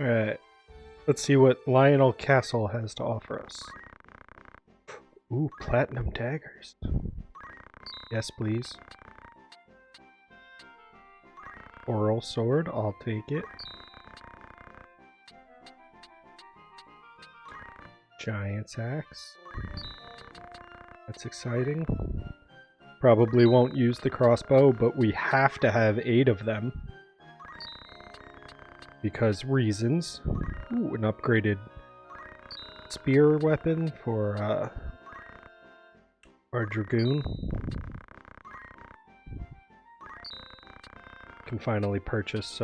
Alright, let's see what Lionel Castle has to offer us. Ooh, platinum daggers. Yes, please. Oral sword, I'll take it. Giant's axe. That's exciting. Probably won't use the crossbow, but we have to have 8 of them. Because reasons. Ooh, an upgraded spear weapon for our dragoon. Can finally purchase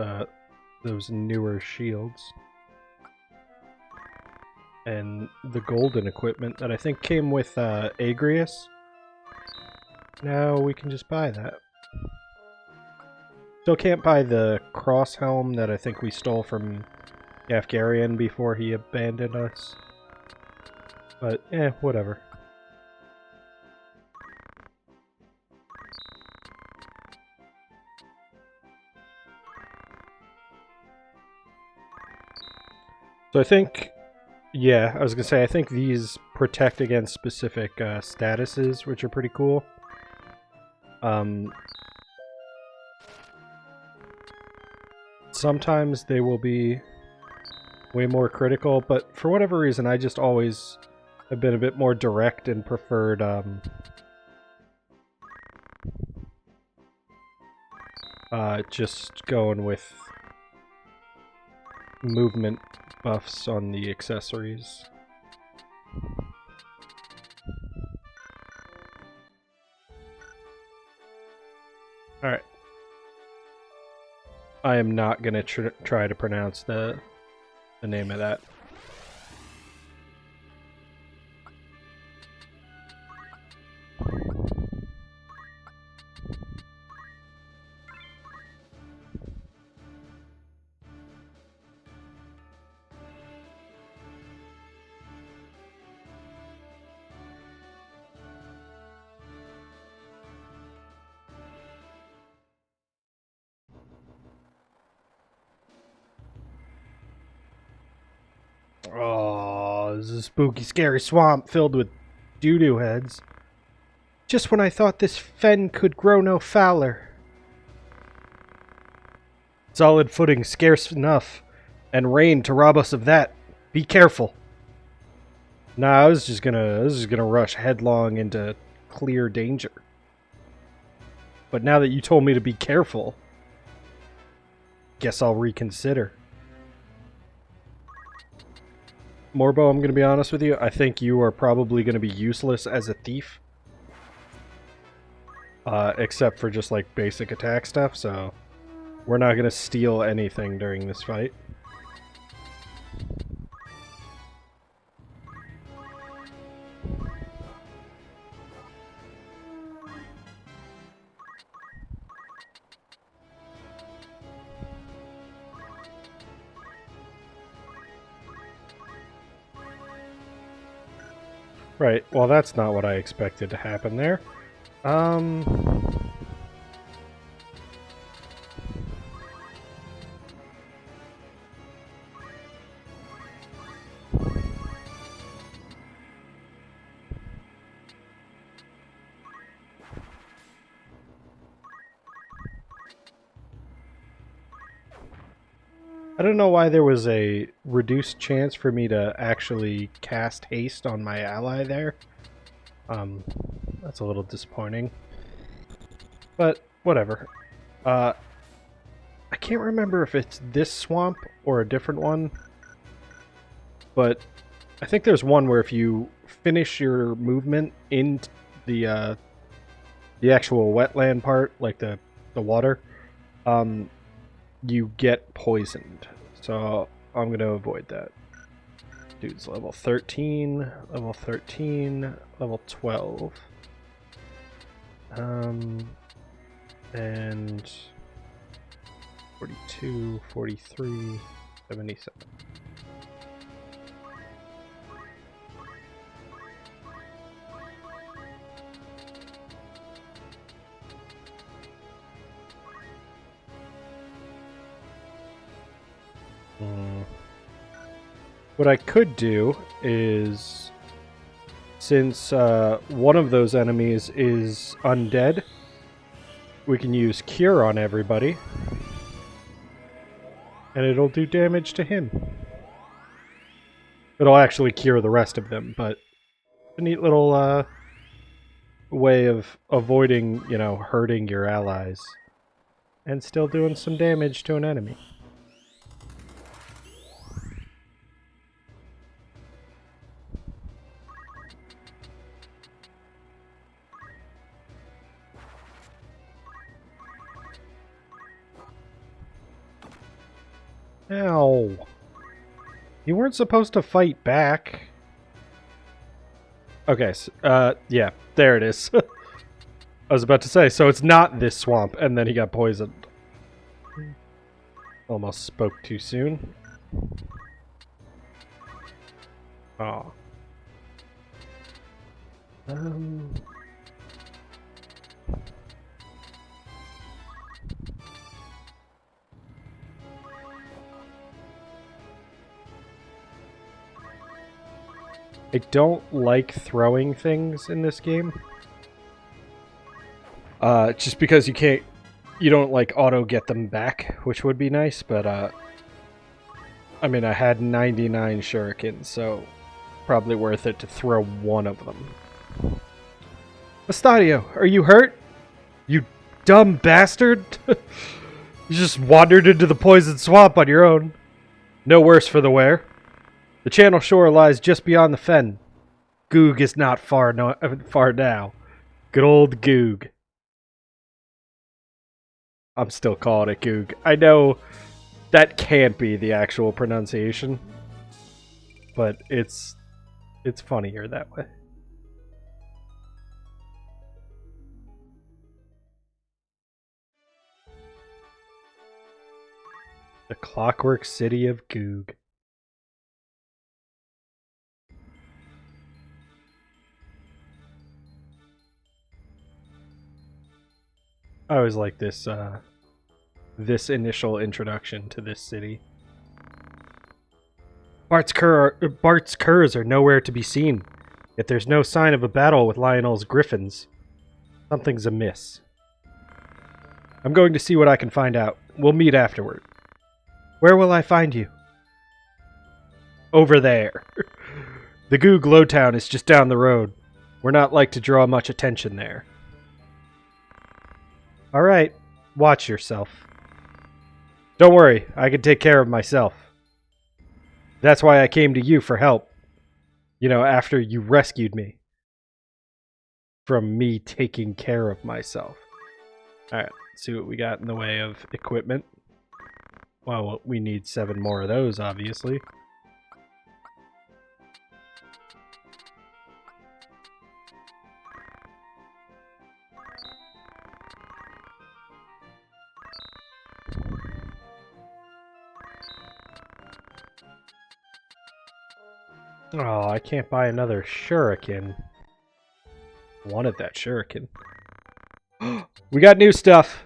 those newer shields. And the golden equipment that I think came with Agrius. Now we can just buy that. Still can't buy the cross helm that I think we stole from Gafgarian before he abandoned us. But, whatever. So I think, I was gonna say, I think these protect against specific statuses, which are pretty cool. Sometimes they will be way more critical, but for whatever reason, I just always have been a bit more direct and preferred just going with movement buffs on the accessories. Alright. I am not going to try to pronounce the name of that. Oh, this is a spooky, scary swamp filled with doo-doo heads. Just when I thought this fen could grow no fouler. Solid footing scarce enough, and rain to rob us of that. Be careful. Nah, I was just gonna rush headlong into clear danger. But now that you told me to be careful, guess I'll reconsider. Morbo, I'm going to be honest with you. I think you are probably going to be useless as a thief. Except for just like basic attack stuff, so we're not going to steal anything during this fight. Right, well that's not what I expected to happen there. I don't know why there was a reduced chance for me to actually cast haste on my ally there. That's a little disappointing. But, whatever. I can't remember if it's this swamp or a different one. But I think there's one where if you finish your movement in the actual wetland part, like the water, you get poisoned. So I'm going to avoid that. Dude's level 13, level 13, level 12. And 42, 43, 77. What I could do is, since one of those enemies is undead, we can use Cure on everybody, and it'll do damage to him. It'll actually cure the rest of them, but a neat little way of avoiding, hurting your allies and still doing some damage to an enemy. Ow. You weren't supposed to fight back. Okay, so, yeah, there it is. I was about to say, so it's not this swamp, and then he got poisoned. Almost spoke too soon. Oh. I don't like throwing things in this game. Just because you don't like auto get them back, which would be nice, but I mean, I had 99 shurikens, so probably worth it to throw one of them. Mustadio, are you hurt? You dumb bastard! You just wandered into the poisoned swamp on your own. No worse for the wear. The channel shore lies just beyond the fen. Goog is not far now. Good old Goog. I'm still calling it Goog. I know that can't be the actual pronunciation, but it's funnier that way. The Clockwork City of Goog. I always like this this initial introduction to this city. Bart's curs are nowhere to be seen, yet there's no sign of a battle with Lionel's griffins. Something's amiss. I'm going to see what I can find out. We'll meet afterward. Where will I find you? Over there. The Goog Lowtown is just down the road. We're not like to draw much attention there. Alright, watch yourself. Don't worry, I can take care of myself. That's why I came to you for help. After you rescued me. From me taking care of myself. Alright, let's see what we got in the way of equipment. Well, we need 7 more of those, obviously. Oh, I can't buy another shuriken. Wanted that shuriken. We got new stuff.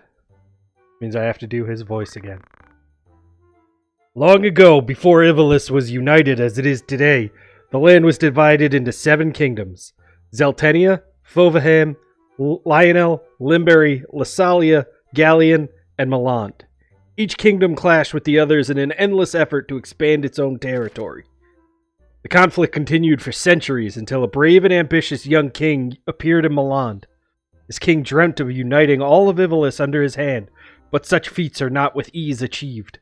Means I have to do his voice again. Long ago, before Ivalice was united as it is today, the land was divided into 7 kingdoms. Zeltenia, Fovaham, Lionel, Limbury, Lassalia, Gallion, and Malant. Each kingdom clashed with the others in an endless effort to expand its own territory. The conflict continued for centuries until a brave and ambitious young king appeared in Maland. This king dreamt of uniting all of Ivalice under his hand, but such feats are not with ease achieved.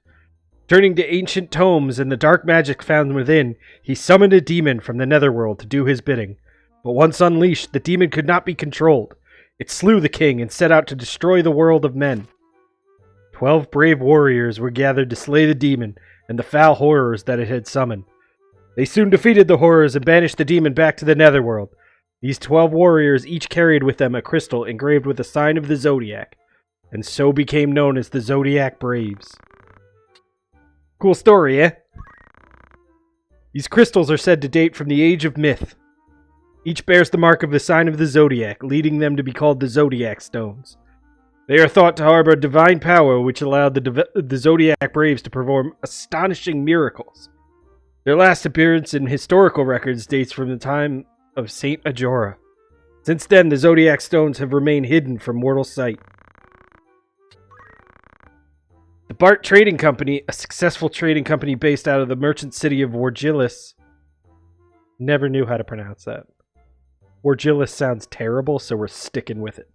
Turning to ancient tomes and the dark magic found within, he summoned a demon from the netherworld to do his bidding. But once unleashed, the demon could not be controlled. It slew the king and set out to destroy the world of men. 12 brave warriors were gathered to slay the demon and the foul horrors that it had summoned. They soon defeated the horrors and banished the demon back to the netherworld. These 12 warriors each carried with them a crystal engraved with a sign of the Zodiac, and so became known as the Zodiac Braves. Cool story, eh? These crystals are said to date from the age of myth. Each bears the mark of the sign of the Zodiac, leading them to be called the Zodiac Stones. They are thought to harbor divine power which allowed the Zodiac Braves to perform astonishing miracles. Their last appearance in historical records dates from the time of Saint Ajora. Since then, the Zodiac Stones have remained hidden from mortal sight. The Baert Trading Company, a successful trading company based out of the merchant city of Wargilis. Never knew how to pronounce that. Wargilis sounds terrible, so we're sticking with it.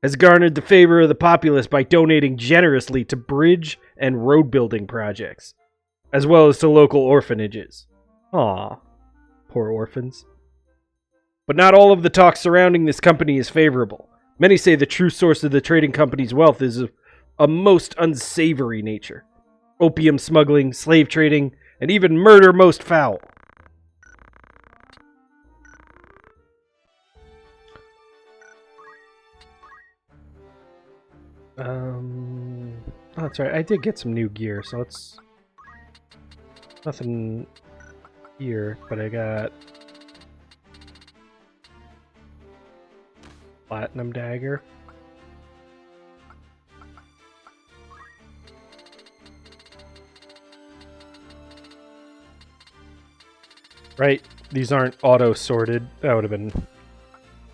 Has garnered the favor of the populace by donating generously to bridge and road building projects, as well as to local orphanages. Aw, poor orphans. But not all of the talk surrounding this company is favorable. Many say the true source of the trading company's wealth is of a most unsavory nature. Opium smuggling, slave trading, and even murder most foul. Oh, that's right. I did get some new gear, so it's nothing here, but I got Platinum Dagger. Right, these aren't auto-sorted. That would have been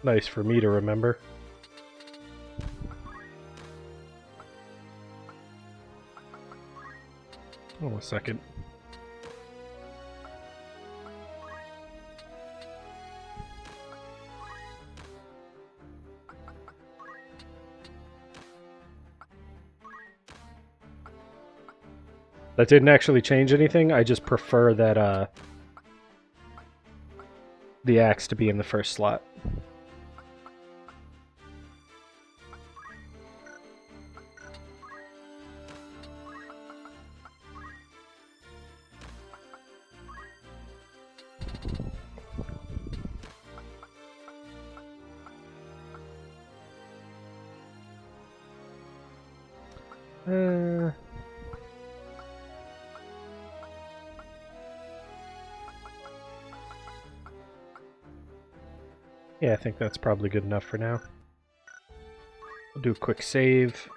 nice for me to remember. Hold on a second. That didn't actually change anything. I just prefer that the axe to be in the first slot. Yeah, I think that's probably good enough for now. I'll do a quick save.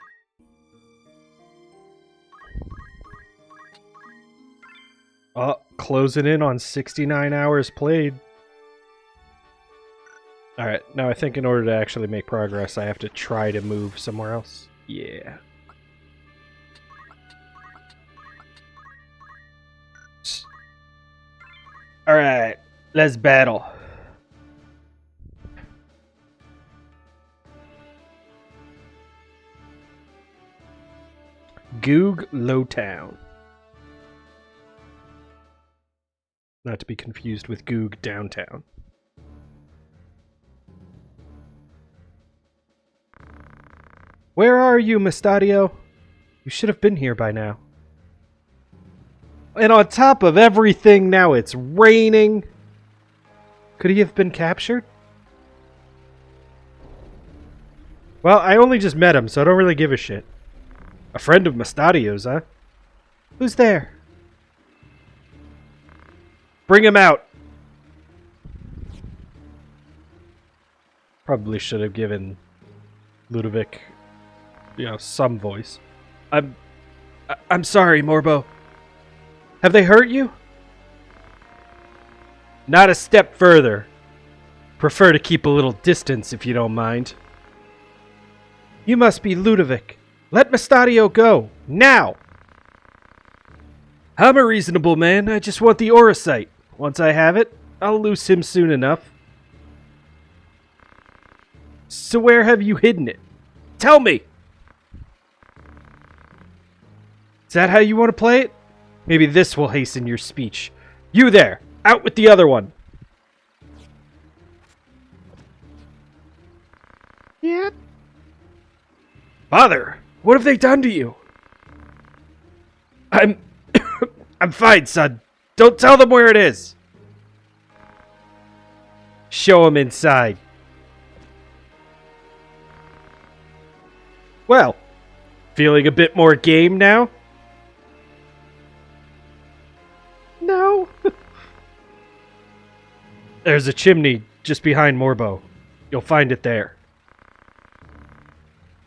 Oh, closing in on 69 hours played. Alright, now I think in order to actually make progress, I have to try to move somewhere else. Yeah. Alright, let's battle. Goog Lowtown. Not to be confused with Goog Downtown. Where are you, Mustadio? You should have been here by now. And on top of everything, now it's raining. Could he have been captured? Well, I only just met him, so I don't really give a shit. A friend of Mustadio's, huh? Who's there? Bring him out! Probably should have given Ludovich, some voice. I'm sorry, Morbo. Have they hurt you? Not a step further. Prefer to keep a little distance if you don't mind. You must be Ludovich. Let Mustadio go, now! I'm a reasonable man, I just want the Orosite. Once I have it, I'll loose him soon enough. So where have you hidden it? Tell me! Is that how you want to play it? Maybe this will hasten your speech. You there, out with the other one! Yeah? Father! What have they done to you? I'm fine, son. Don't tell them where it is. Show them inside. Well, feeling a bit more game now? No. There's a chimney just behind Morbo. You'll find it there.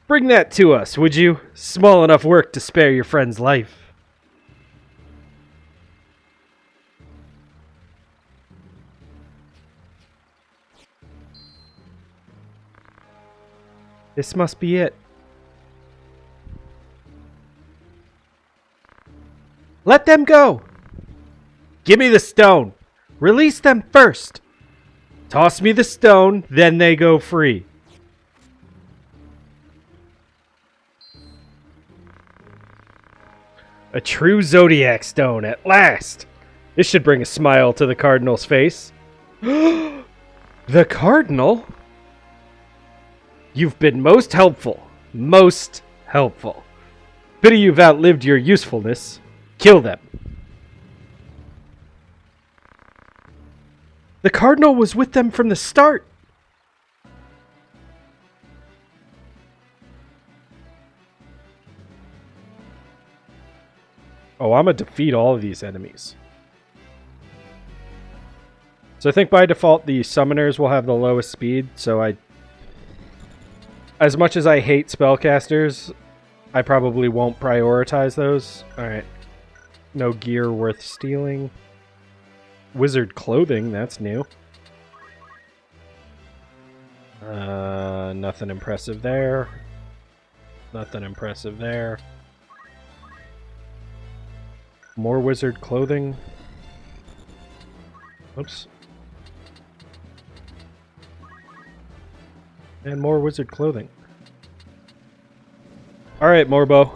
Bring that to us, would you? Small enough work to spare your friend's life. This must be it. Let them go! Give me the stone! Release them first! Toss me the stone, then they go free. A true Zodiac stone, at last! This should bring a smile to the Cardinal's face. The Cardinal? You've been most helpful. Most helpful. Pity you've outlived your usefulness. Kill them. The Cardinal was with them from the start. Oh, I'm going to defeat all of these enemies. So I think by default the summoners will have the lowest speed, so as much as I hate spellcasters, I probably won't prioritize those. Alright. No gear worth stealing. Wizard clothing, that's new. Nothing impressive there. Nothing impressive there. More wizard clothing. Oops. And more wizard clothing. Alright, Morbo.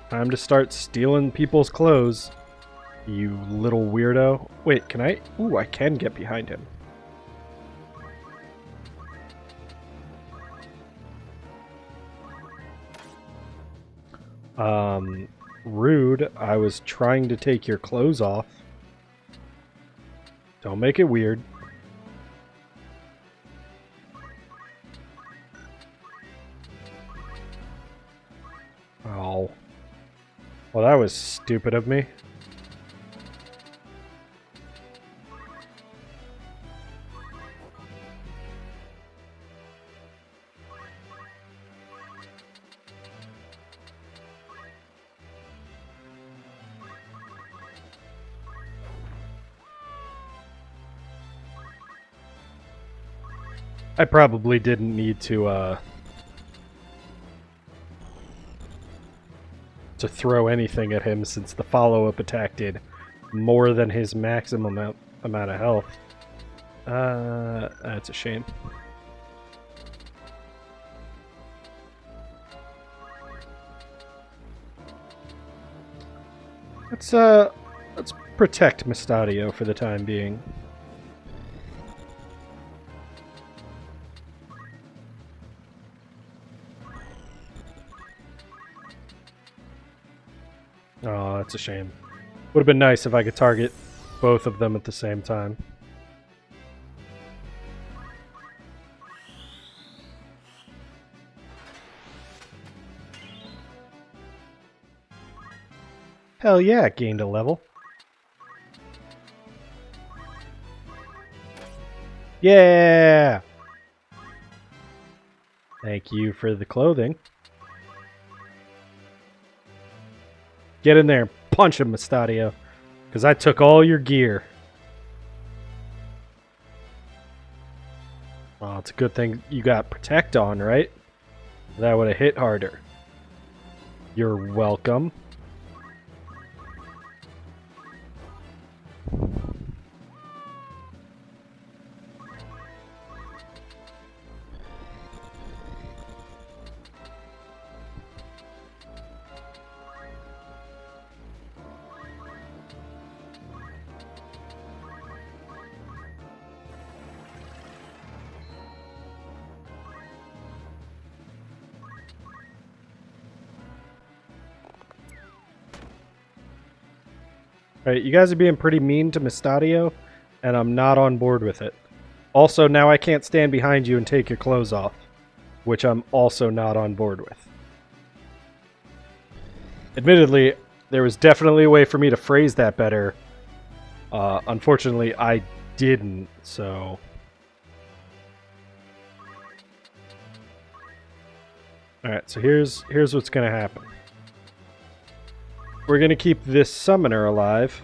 Time to start stealing people's clothes. You little weirdo. Wait, can I? Ooh, I can get behind him. Rude. I was trying to take your clothes off. Don't make it weird. Oh. Well, that was stupid of me. I probably didn't need to throw anything at him since the follow-up attack did more than his maximum amount of health. That's a shame. Let's protect Mustadio for the time being. Oh, that's a shame. Would have been nice if I could target both of them at the same time. Hell yeah, it gained a level. Yeah! Thank you for the clothing. Get in there and punch him, Mustadio. Because I took all your gear. Oh, it's a good thing you got Protect on, right? That would have hit harder. You're welcome. Alright, you guys are being pretty mean to Mustadio, and I'm not on board with it. Also, now I can't stand behind you and take your clothes off, which I'm also not on board with. Admittedly, there was definitely a way for me to phrase that better. Unfortunately, I didn't, so... Alright, so here's what's gonna happen. We're gonna keep this summoner alive,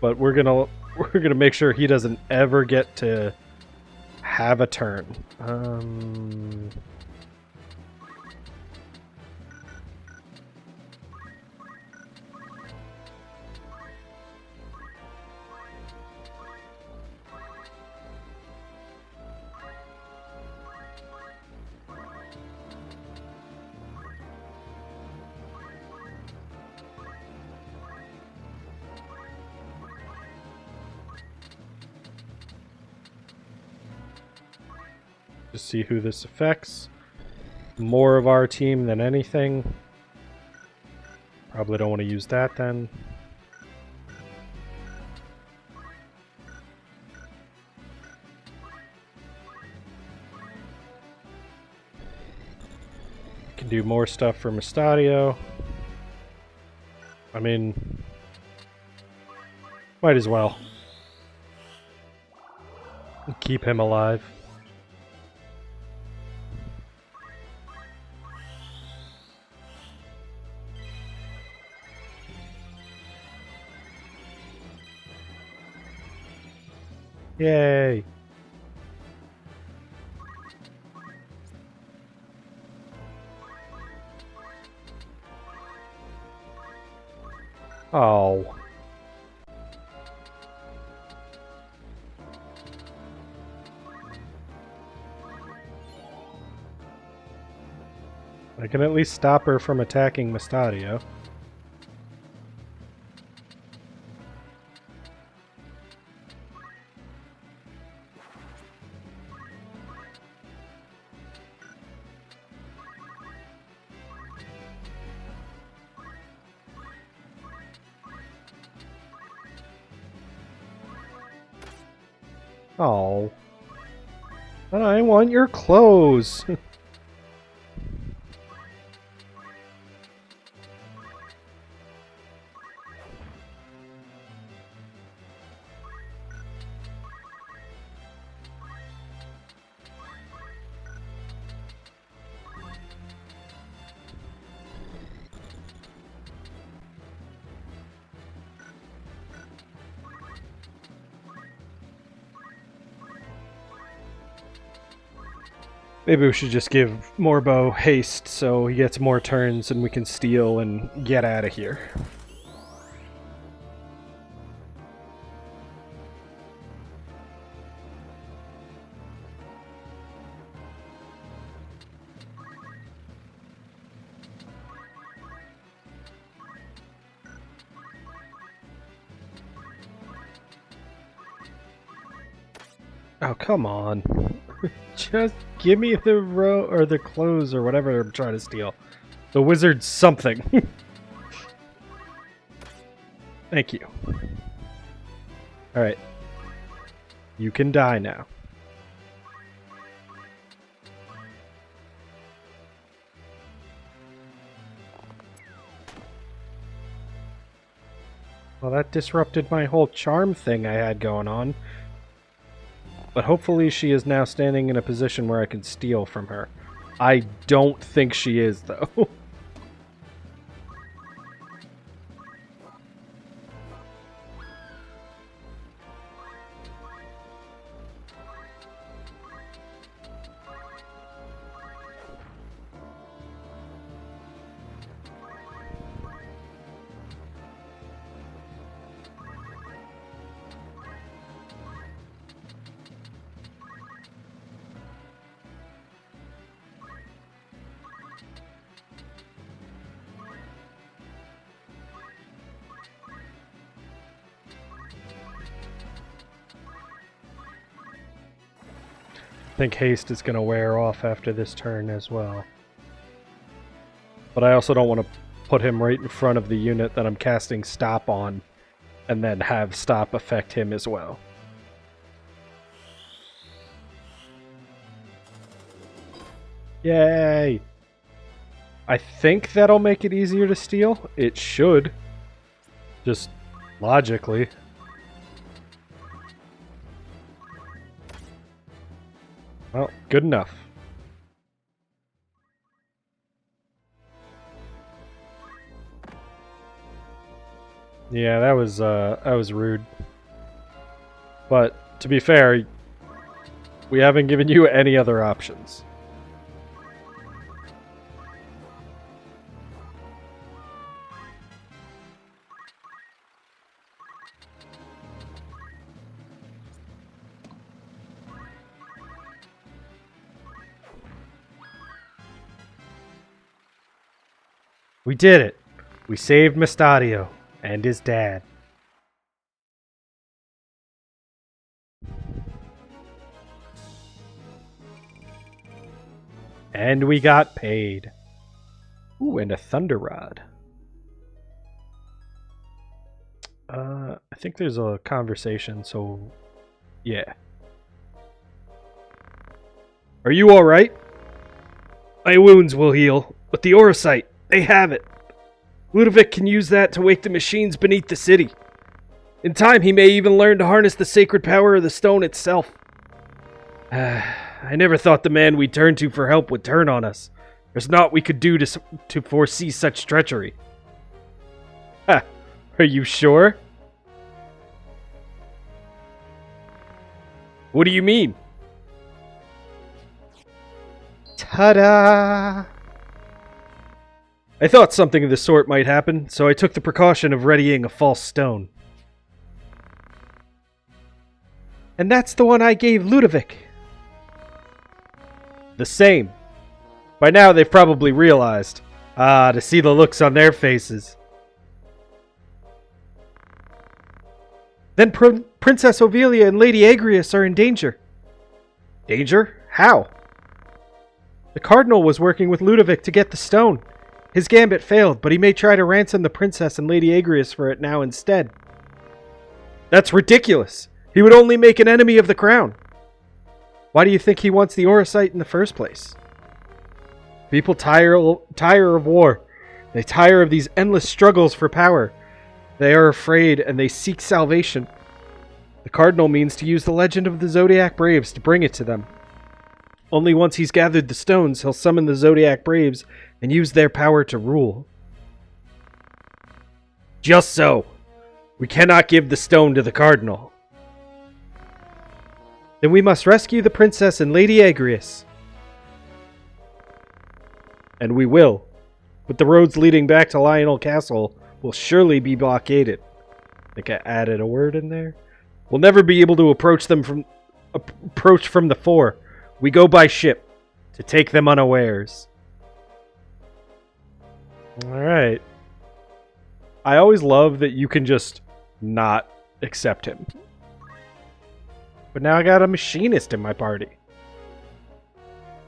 but we're gonna We're gonna make sure he doesn't ever get to have a turn. Just see who this affects. More of our team than anything. Probably don't want to use that then. Can do more stuff for Mustadio. I mean, might as well. Keep him alive. Yay! Oh. I can at least stop her from attacking Mustadio. Oh. I want your clothes. Maybe we should just give Morbo haste so he gets more turns and we can steal and get out of here. Oh, come on. Just give me the or the clothes or whatever I'm trying to steal. The wizard's something. Thank you. Alright. You can die now. Well, that disrupted my whole charm thing I had going on. But hopefully she is now standing in a position where I can steal from her. I don't think she is, though. I think haste is going to wear off after this turn as well. But I also don't want to put him right in front of the unit that I'm casting stop on and then have stop affect him as well. Yay! I think that'll make it easier to steal. It should. Just logically. Well, good enough. Yeah, that was rude. But, to be fair, we haven't given you any other options. We did it. We saved Mustadio and his dad. And we got paid. Ooh, and a thunder rod. I think there's a conversation, so yeah. Are you alright? My wounds will heal, but the Orosite, they have it. Ludovich can use that to wake the machines beneath the city. In time, he may even learn to harness the sacred power of the stone itself. I never thought the man we turned to for help would turn on us. There's naught we could do to foresee such treachery. Ha! Are you sure? What do you mean? Ta-da! I thought something of the sort might happen, so I took the precaution of readying a false stone. And that's the one I gave Ludovich. The same. By now they've probably realized. To see the looks on their faces. Then Princess Ovelia and Lady Agrias are in danger. Danger? How? The Cardinal was working with Ludovich to get the stone. His gambit failed, but he may try to ransom the Princess and Lady Agrias for it now instead. That's ridiculous! He would only make an enemy of the crown. Why do you think he wants the Orosite in the first place? People tire of war. They tire of these endless struggles for power. They are afraid and they seek salvation. The Cardinal means to use the legend of the Zodiac Braves to bring it to them. Only once he's gathered the stones, he'll summon the Zodiac Braves and use their power to rule. Just so. We cannot give the stone to the Cardinal. Then we must rescue the Princess and Lady Agrias. And we will. But the roads leading back to Lionel Castle will surely be blockaded. I think I added a word in there. We'll never be able to approach from the fore. We go by ship to take them unawares. Alright. I always love that you can just not accept him. But now I got a machinist in my party.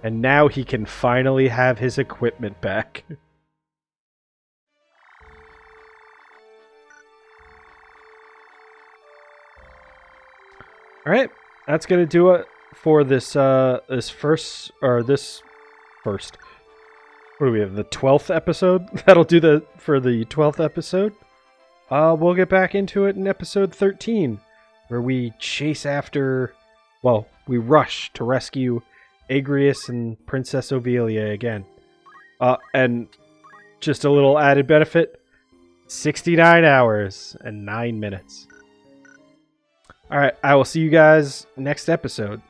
And now he can finally have his equipment back. Alright, that's gonna do it for this first. What do we have? The 12th episode? That'll do for the 12th episode. We'll get back into it in episode 13, where we chase after. Well, we rush to rescue Agrias and Princess Ovelia again. And just a little added benefit: 69 hours and 9 minutes. Alright, I will see you guys next episode.